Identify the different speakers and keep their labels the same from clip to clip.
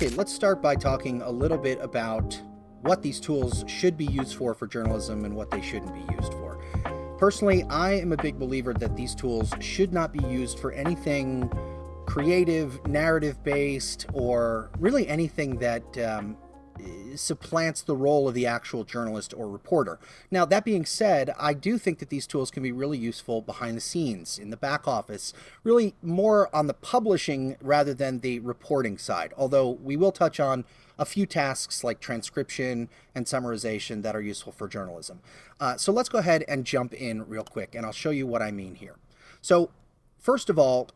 Speaker 1: Okay, let's start by talking a little bit about what these tools should be used for journalism and what they shouldn't be used for. Personally, I am a big believer that these tools should not be used for anything creative, narrative-based, or really anything that supplants the role of the actual journalist or reporter. Now, that being said, I do think that these tools can be really useful behind the scenes, in the back office, really more on the publishing rather than the reporting side, although we will touch on a few tasks like transcription and summarization that are useful for journalism. So let's go ahead and jump in real quick, and I'll show you what I mean here. So first of all,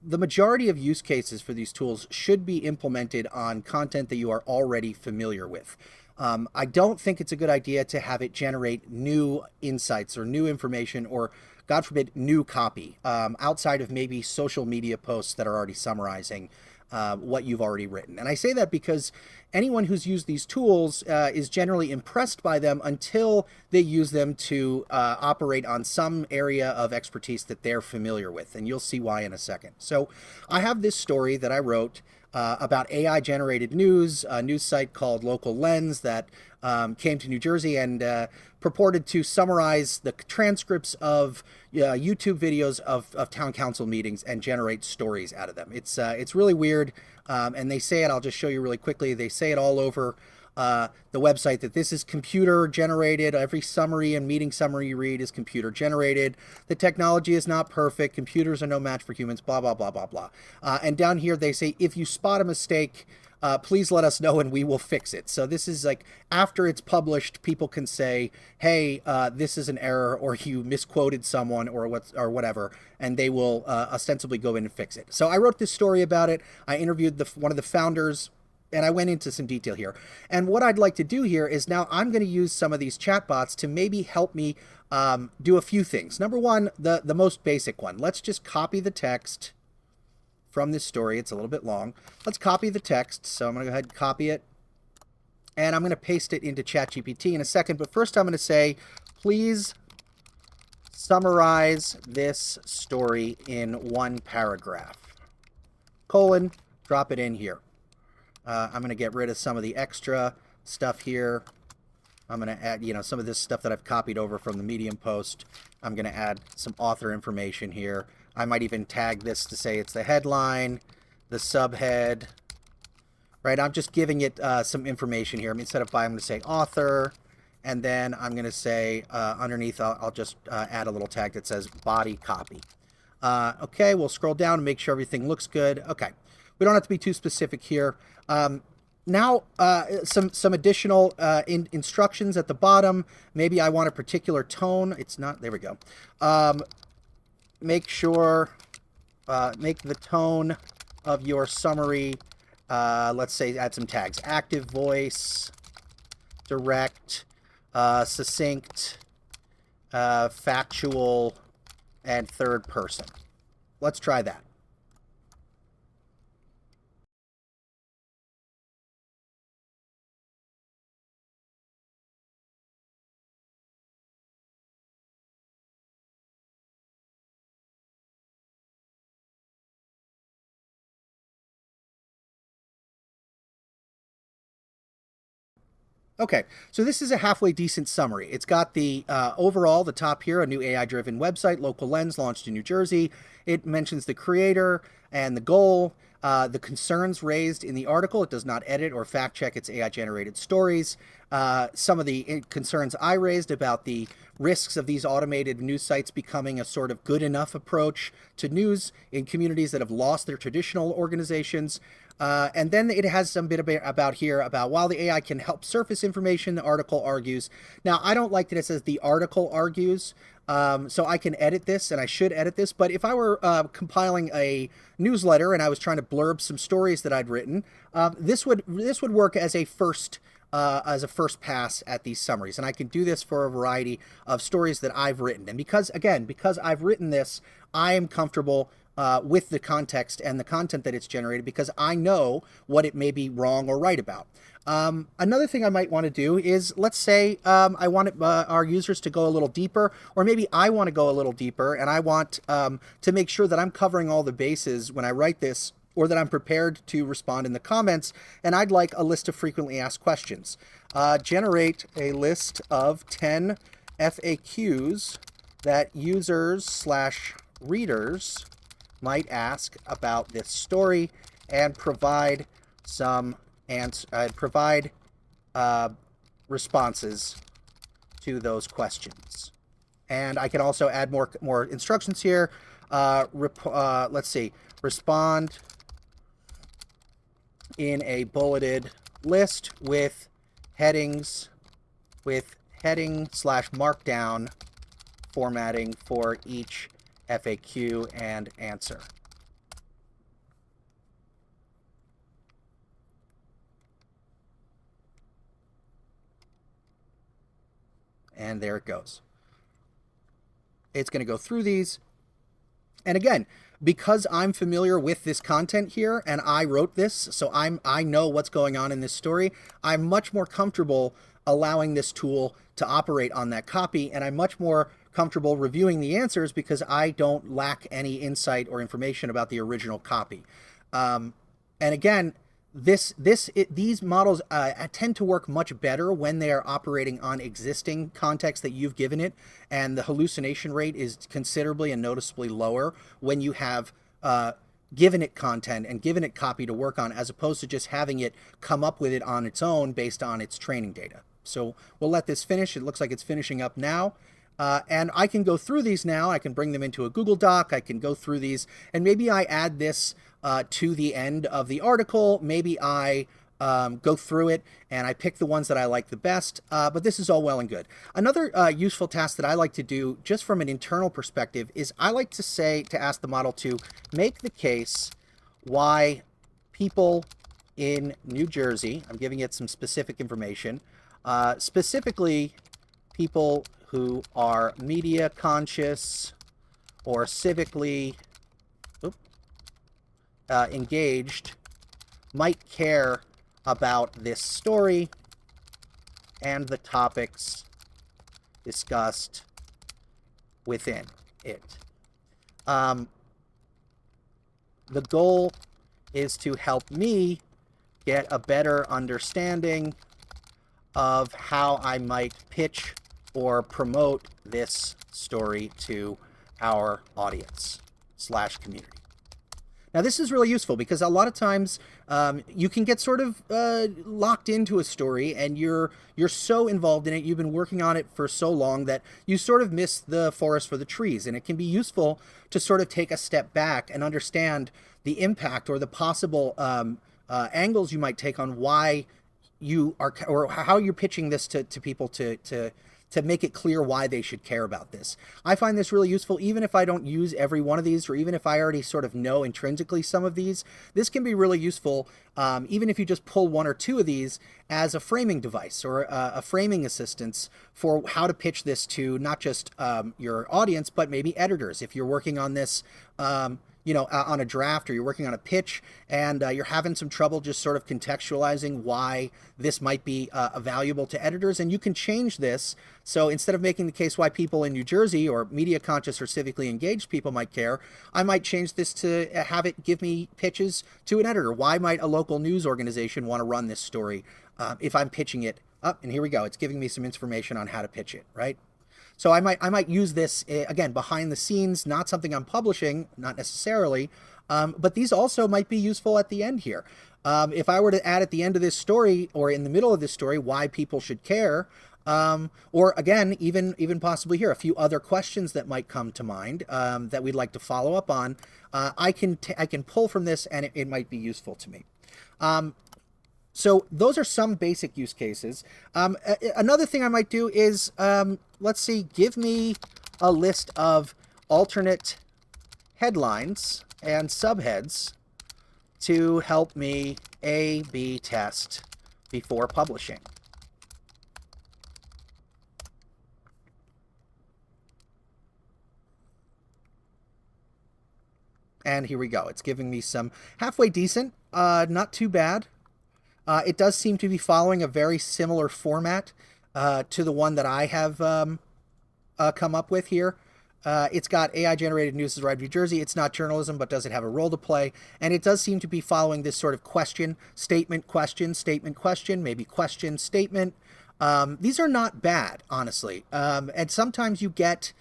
Speaker 1: the majority of use cases for these tools should be implemented on content that you are already familiar with. I don't think it's a good idea to have it generate new insights or new information or, God forbid, new copy outside of maybe social media posts that are already summarizing what you've already written. And I say that because anyone who's used these tools is generally impressed by them until they use them to operate on some area of expertise that they're familiar with. And you'll see why in a second. So I have this story that I wrote about AI-generated news, a news site called Local Lens that came to New Jersey and purported to summarize the transcripts of YouTube videos of town council meetings and generate stories out of them. It's really weird, and they say it, I'll just show you really quickly, they say it all over the website that this is computer generated. Every summary and meeting summary you read is computer generated. The technology is not perfect. Computers are no match for humans, blah, blah, blah, blah, blah. And down here they say, if you spot a mistake, please let us know and we will fix it. So this is like after it's published, people can say, hey, this is an error, or you misquoted someone or whatever, and they will ostensibly go in and fix it. So I wrote this story about it. I interviewed one of the founders, and I went into some detail here. And what I'd like to do here is now I'm going to use some of these chatbots to maybe help me do a few things. Number one, the most basic one. Let's just copy the text from this story. It's a little bit long. Let's copy the text. So I'm going to go ahead and copy it. And I'm going to paste it into ChatGPT in a second. But first I'm going to say, please summarize this story in one paragraph. Colon, drop it in here. I'm going to get rid of some of the extra stuff here. I'm going to add, some of this stuff that I've copied over from the Medium post. I'm going to add some author information here. I might even tag this to say it's the headline, the subhead, right? I'm just giving it some information here. I mean, instead of by, I'm going to say author, and then I'm going to say underneath, I'll just add a little tag that says body copy. Okay, we'll scroll down and make sure everything looks good. Okay. We don't have to be too specific here. Now, some additional instructions at the bottom. Maybe I want a particular tone. It's not, there we go. Make sure, make the tone of your summary, let's say add some tags. Active voice, direct, succinct, factual, and third person. Let's try that. Okay, so this is a halfway decent summary. It's got the overall, the top here, a new AI-driven website, Local Lens, launched in New Jersey. It mentions the creator and the goal, the concerns raised in the article. It does not edit or fact-check its AI-generated stories. Some of the concerns I raised about the risks of these automated news sites becoming a sort of good enough approach to news in communities that have lost their traditional organizations. And then it has some bit about here about while the AI can help surface information, the article argues. Now, I don't like that it says the article argues, so I can edit this, and I should edit this. But if I were compiling a newsletter and I was trying to blurb some stories that I'd written, this would work as a first pass at these summaries. And I can do this for a variety of stories that I've written. And because I've written this, I am comfortable with the context and the content that it's generated because I know what it may be wrong or right about. Another thing I might want to do is, let's say I want our users to go a little deeper, or maybe I want to go a little deeper, and I want to make sure that I'm covering all the bases when I write this or that I'm prepared to respond in the comments, and I'd like a list of frequently asked questions. Generate a list of 10 FAQs that users/readers might ask about this story, and provide some responses to those questions. And I can also add more instructions here. Let's see. Respond in a bulleted list with heading/markdown formatting for each FAQ and answer. And there it goes. It's going to go through these. And again, because I'm familiar with this content here and I wrote this, so I know what's going on in this story, I'm much more comfortable allowing this tool to operate on that copy, and I'm much more comfortable reviewing the answers because I don't lack any insight or information about the original copy. And again, these models tend to work much better when they are operating on existing context that you've given it, and the hallucination rate is considerably and noticeably lower when you have given it content and given it copy to work on, as opposed to just having it come up with it on its own based on its training data. So we'll let this finish. It looks like it's finishing up now. And I can go through these now. I can bring them into a Google Doc. I can go through these, and maybe I add this to the end of the article. Maybe I go through it and I pick the ones that I like the best, but this is all well and good. Another useful task that I like to do just from an internal perspective is I like to ask the model to make the case why people in New Jersey, I'm giving it some specific information, specifically people who are media conscious or civically engaged, might care about this story and the topics discussed within it. The goal is to help me get a better understanding of how I might pitch or promote this story to our audience/community. Now, this is really useful because a lot of times you can get sort of locked into a story, and you're so involved in it, you've been working on it for so long that you sort of miss the forest for the trees. And it can be useful to sort of take a step back and understand the impact or the possible angles you might take on why you are, or how you're pitching this to people to make it clear why they should care about this. I find this really useful, even if I don't use every one of these, or even if I already sort of know intrinsically some of these. This can be really useful, even if you just pull one or two of these as a framing device or a framing assistance for how to pitch this to not just your audience, but maybe editors. If you're working on this, on a draft, or you're working on a pitch, and you're having some trouble just sort of contextualizing why this might be valuable to editors, and you can change this. So instead of making the case why people in New Jersey or media conscious or civically engaged people might care, I might change this to have it give me pitches to an editor. Why might a local news organization want to run this story if I'm pitching it up? And here we go. It's giving me some information on how to pitch it, right? So I might use this, again, behind the scenes, not something I'm publishing, not necessarily, but these also might be useful at the end here. If I were to add at the end of this story, or in the middle of this story, why people should care, or again, even possibly here, a few other questions that might come to mind that we'd like to follow up on, I can pull from this, and it might be useful to me. So those are some basic use cases. Another thing I might do is, let's see, give me a list of alternate headlines and subheads to help me A/B test before publishing. And here we go. It's giving me some halfway decent, not too bad. It does seem to be following a very similar format to the one that I have come up with here. It's got AI generated news is arrived in New Jersey. It's not journalism, but does it have a role to play? And it does seem to be following this sort of question, statement, question, maybe question, statement. These are not bad, honestly. And sometimes you get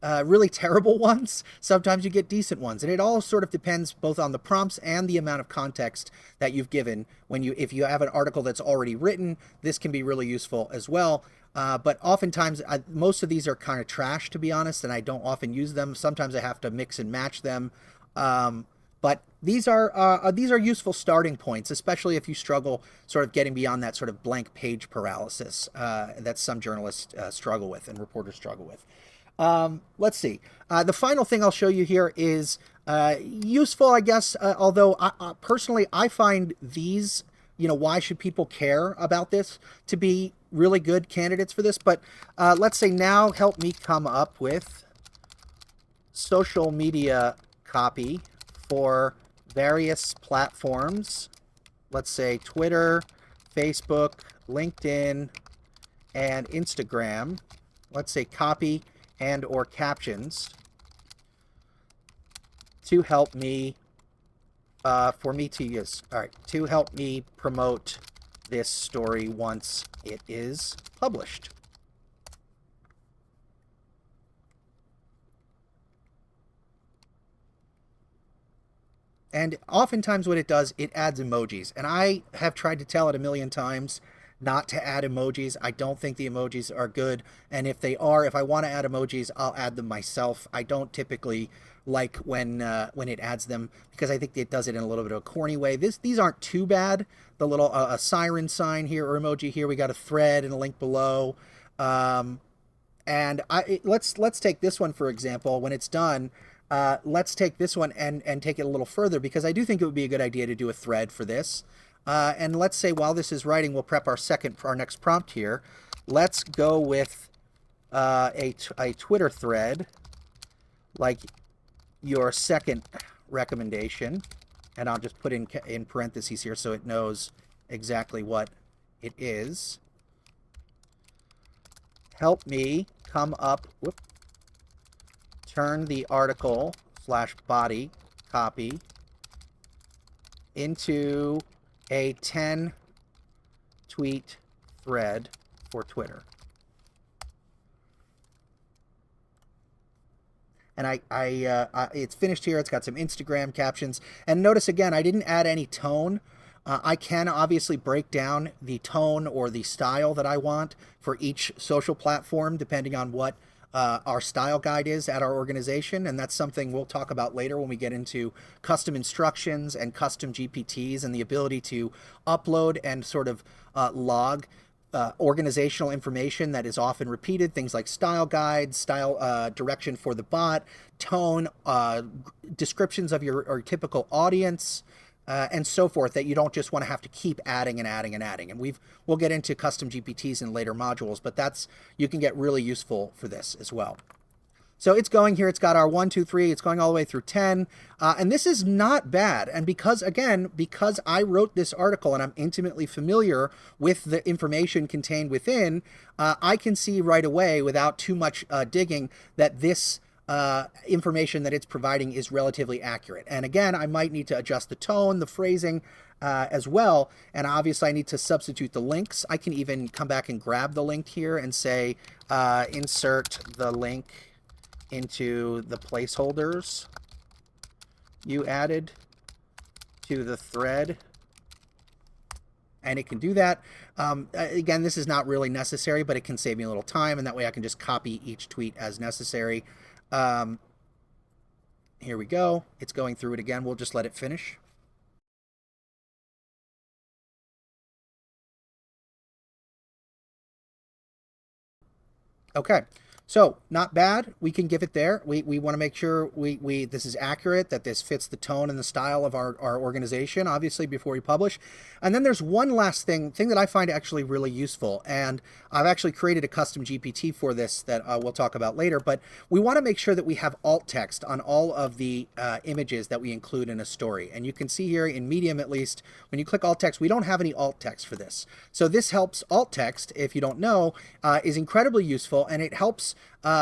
Speaker 1: really terrible ones. Sometimes you get decent ones. And it all sort of depends both on the prompts and the amount of context that you've given. If you have an article that's already written, this can be really useful as well. But oftentimes, most of these are kind of trash, to be honest, and I don't often use them. Sometimes I have to mix and match them. But these are useful starting points, especially if you struggle sort of getting beyond that sort of blank page paralysis that some journalists struggle with and reporters struggle with. Let's see. The final thing I'll show you here is useful, I guess, although personally I find these, why should people care about this, to be really good candidates for this. But let's say now help me come up with social media copy for various platforms. Let's say Twitter, Facebook, LinkedIn, and Instagram. Let's say copy and or captions to help me, for me to use. All right, to help me promote this story once it is published. And oftentimes what it does, it adds emojis. And I have tried to tell it a million times not to add emojis. I don't think the emojis are good. And if they are, if I want to add emojis, I'll add them myself. I don't typically like when it adds them, because I think it does it in a little bit of a corny way. These aren't too bad. The little a siren sign here or emoji here. We got a thread and a link below. And let's take this one for example. When it's done, let's take this one and take it a little further, because I do think it would be a good idea to do a thread for this. And let's say while this is writing, we'll prep our next prompt here. Let's go with a Twitter thread, like your second recommendation, and I'll just put in parentheses here so it knows exactly what it is. Help me come up, turn the article / body copy into a 10 tweet thread for Twitter. And it's finished here. It's got some Instagram captions. And notice again, I didn't add any tone. I can obviously break down the tone or the style that I want for each social platform, depending on what our style guide is at our organization. And that's something we'll talk about later when we get into custom instructions and custom GPTs and the ability to upload and sort of log organizational information that is often repeated, things like style guides, style direction for the bot, tone, descriptions of your typical audience, and so forth, that you don't just want to have to keep adding and adding and adding. And we'll get into custom GPTs in later modules, but you can get really useful for this as well. So it's going here. It's got our 1, 2, 3. It's going all the way through 10. And this is not bad. And because I wrote this article and I'm intimately familiar with the information contained within, I can see right away without too much digging that this information that it's providing is relatively accurate. And again, I might need to adjust the tone, the phrasing as well. And obviously I need to substitute the links. I can even come back and grab the link here and say, insert the link into the placeholders you added to the thread. And it can do that. Again, this is not really necessary, but it can save me a little time, and that way I can just copy each tweet as necessary. Here we go. It's going through it again. We'll just let it finish. Okay. So not bad. We can give it there. We want to make sure this is accurate, that this fits the tone and the style of our organization, obviously, before we publish. And then there's one last thing that I find actually really useful. And I've actually created a custom GPT for this that we'll talk about later. But we want to make sure that we have alt text on all of the images that we include in a story. And you can see here in Medium, at least, when you click alt text, we don't have any alt text for this. So this helps. Alt text, if you don't know, is incredibly useful, and it helps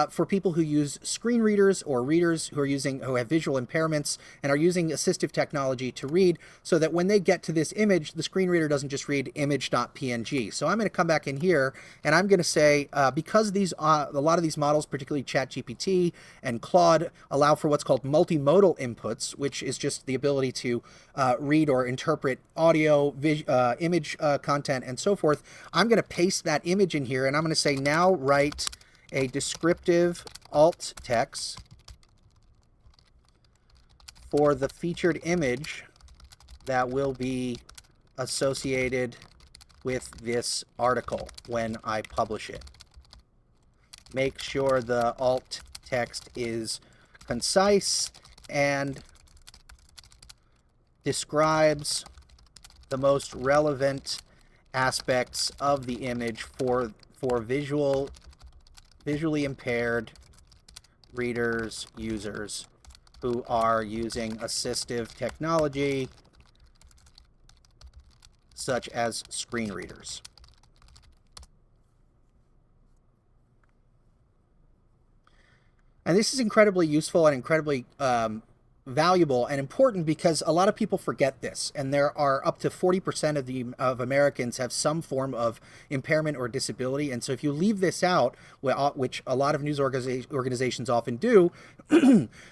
Speaker 1: for people who use screen readers or readers who have visual impairments and are using assistive technology to read, so that when they get to this image, the screen reader doesn't just read image.png. So I'm going to come back in here and I'm going to say, because a lot of these models, particularly ChatGPT and Claude, allow for what's called multimodal inputs, which is just the ability to read or interpret audio, image content, and so forth. I'm going to paste that image in here, and I'm going to say, now write a descriptive alt text for the featured image that will be associated with this article when I publish it. Make sure the alt text is concise and describes the most relevant aspects of the image for visually impaired readers, users who are using assistive technology such as screen readers. And this is incredibly useful and incredibly valuable and important, because a lot of people forget this, and there are up to 40% of Americans have some form of impairment or disability. And so if you leave this out, which a lot of news organizations often do,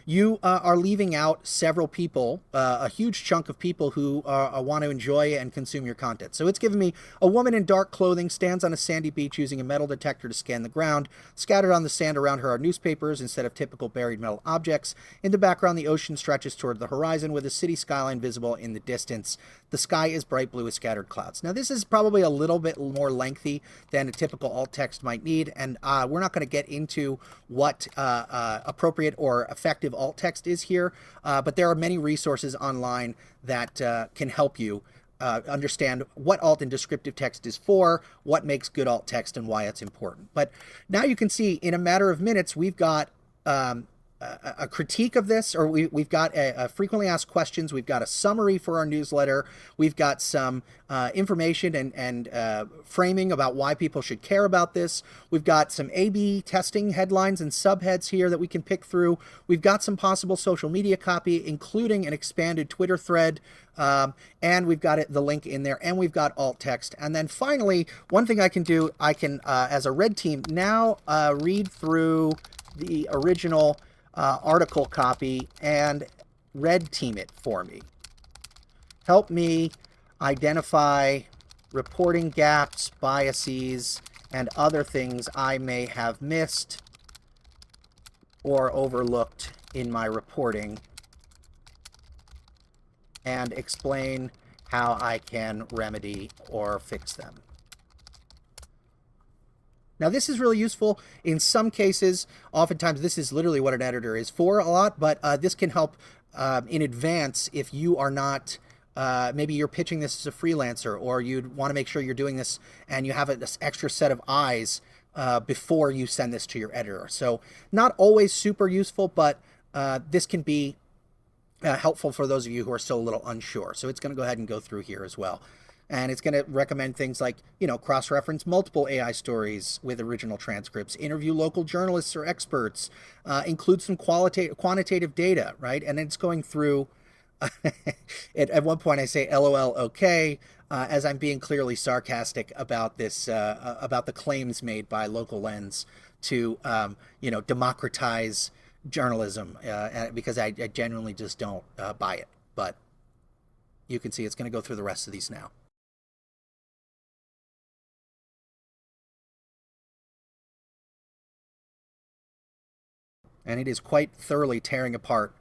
Speaker 1: you are leaving out several people, a huge chunk of people who want to enjoy and consume your content. So it's given me a woman in dark clothing stands on a sandy beach using a metal detector to scan the ground. Scattered on the sand around her are newspapers instead of typical buried metal objects. In the background, the ocean stretches toward the horizon with a city skyline visible in the distance. The sky is bright blue with scattered clouds. Now, this is probably a little bit more lengthy than a typical alt text might need, and we're not going to get into what appropriate or effective alt text is here, but there are many resources online that can help you understand what alt and descriptive text is for, what makes good alt text, and why it's important. But now you can see in a matter of minutes, we've got a critique of this, or we've got a frequently asked questions, we've got a summary for our newsletter, we've got some information and framing about why people should care about this, we've got some A/B testing headlines and subheads here that we can pick through, we've got some possible social media copy, including an expanded Twitter thread, and we've got the link in there, and we've got alt text. And then finally, one thing I can do, I can, as a red team, now read through the original article copy and red team it for me. Help me identify reporting gaps, biases, and other things I may have missed or overlooked in my reporting, and explain how I can remedy or fix them. Now, this is really useful in some cases. Oftentimes, this is literally what an editor is for a lot, but this can help in advance if you are not, maybe you're pitching this as a freelancer, or you'd want to make sure you're doing this and you have this extra set of eyes before you send this to your editor. So not always super useful, but this can be helpful for those of you who are still a little unsure. So it's going to go ahead and go through here as well. And it's going to recommend things like, cross-reference multiple AI stories with original transcripts, interview local journalists or experts, include some quantitative data, right? And it's going through, at one point I say, LOL, okay, as I'm being clearly sarcastic about this, about the claims made by Local Lens to, democratize journalism, because I genuinely just don't buy it. But you can see it's going to go through the rest of these now. And it is quite thoroughly tearing apart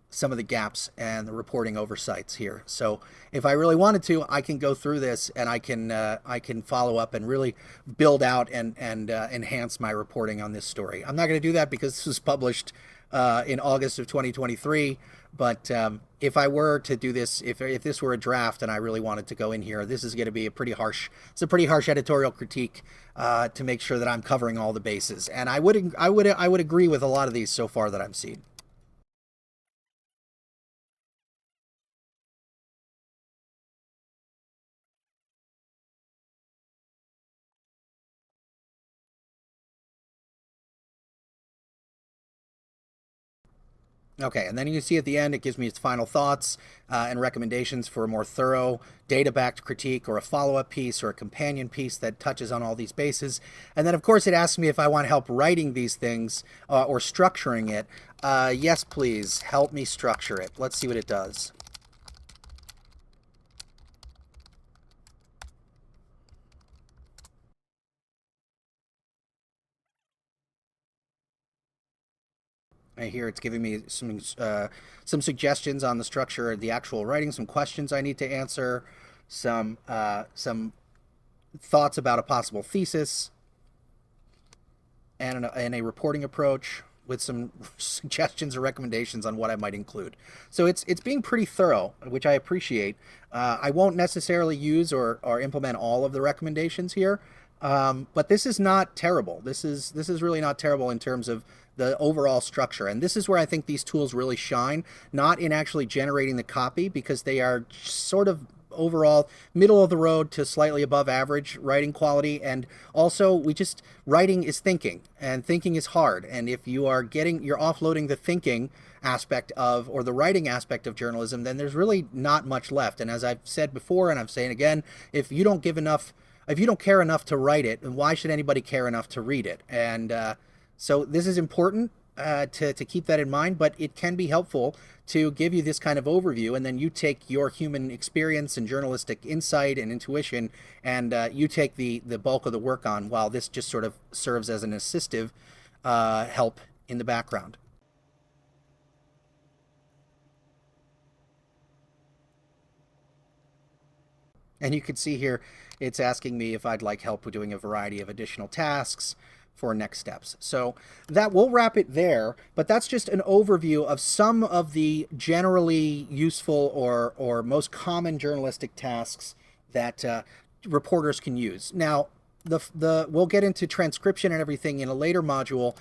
Speaker 1: some of the gaps and the reporting oversights here. So if I really wanted to, I can go through this and I can follow up and really build out and enhance my reporting on this story. I'm not going to do that because this was published in August of 2023. But if I were to do this, if this were a draft and I really wanted to go in here, this is going to be a pretty harsh editorial critique to make sure that I'm covering all the bases. And I would agree with a lot of these so far that I've seen. Okay, and then you can see at the end, it gives me its final thoughts and recommendations for a more thorough data-backed critique or a follow-up piece or a companion piece that touches on all these bases. And then, of course, it asks me if I want help writing these things or structuring it. Yes, please, help me structure it. Let's see what it does. Here it's giving me some suggestions on the structure of the actual writing, some questions I need to answer, some thoughts about a possible thesis, and a reporting approach with some suggestions or recommendations on what I might include. So it's being pretty thorough, which I appreciate. I won't necessarily use or implement all of the recommendations here, but this is not terrible. This is really not terrible in terms of the overall structure. And this is where I think these tools really shine, not in actually generating the copy, because they are sort of overall middle of the road to slightly above average writing quality. And also writing is thinking, and thinking is hard. And if you're offloading the thinking aspect of, or the writing aspect of journalism, then there's really not much left. And as I've said before, and I'm saying again, if you don't care enough to write it, then why should anybody care enough to read it? And so this is important to keep that in mind, but it can be helpful to give you this kind of overview, and then you take your human experience and journalistic insight and intuition, and you take the bulk of the work on, while this just sort of serves as an assistive help in the background. And you can see here, it's asking me if I'd like help with doing a variety of additional tasks for next steps. So that will wrap it there, but that's just an overview of some of the generally useful or most common journalistic tasks that reporters can use. Now, we'll get into transcription and everything in a later module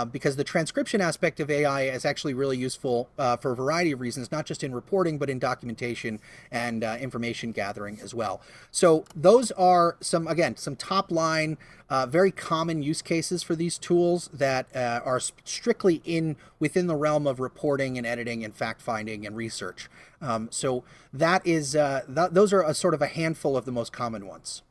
Speaker 1: because the transcription aspect of AI is actually really useful for a variety of reasons, not just in reporting, but in documentation and information gathering as well. So those are some top line, very common use cases for these tools that are strictly within the realm of reporting and editing and fact finding and research. So those are sort of a handful of the most common ones.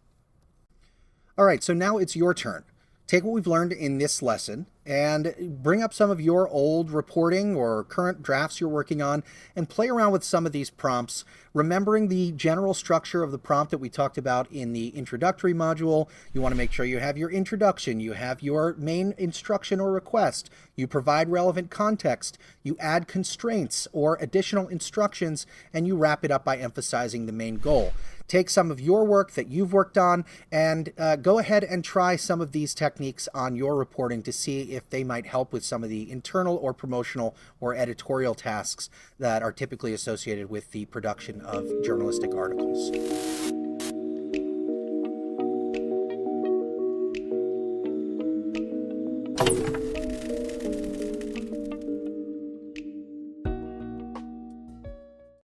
Speaker 1: All right, so now it's your turn. Take what we've learned in this lesson and bring up some of your old reporting or current drafts you're working on and play around with some of these prompts, remembering the general structure of the prompt that we talked about in the introductory module. You want to make sure you have your introduction, you have your main instruction or request, you provide relevant context, you add constraints or additional instructions, and you wrap it up by emphasizing the main goal. Take some of your work that you've worked on and go ahead and try some of these techniques on your reporting to see if they might help with some of the internal or promotional or editorial tasks that are typically associated with the production of journalistic articles.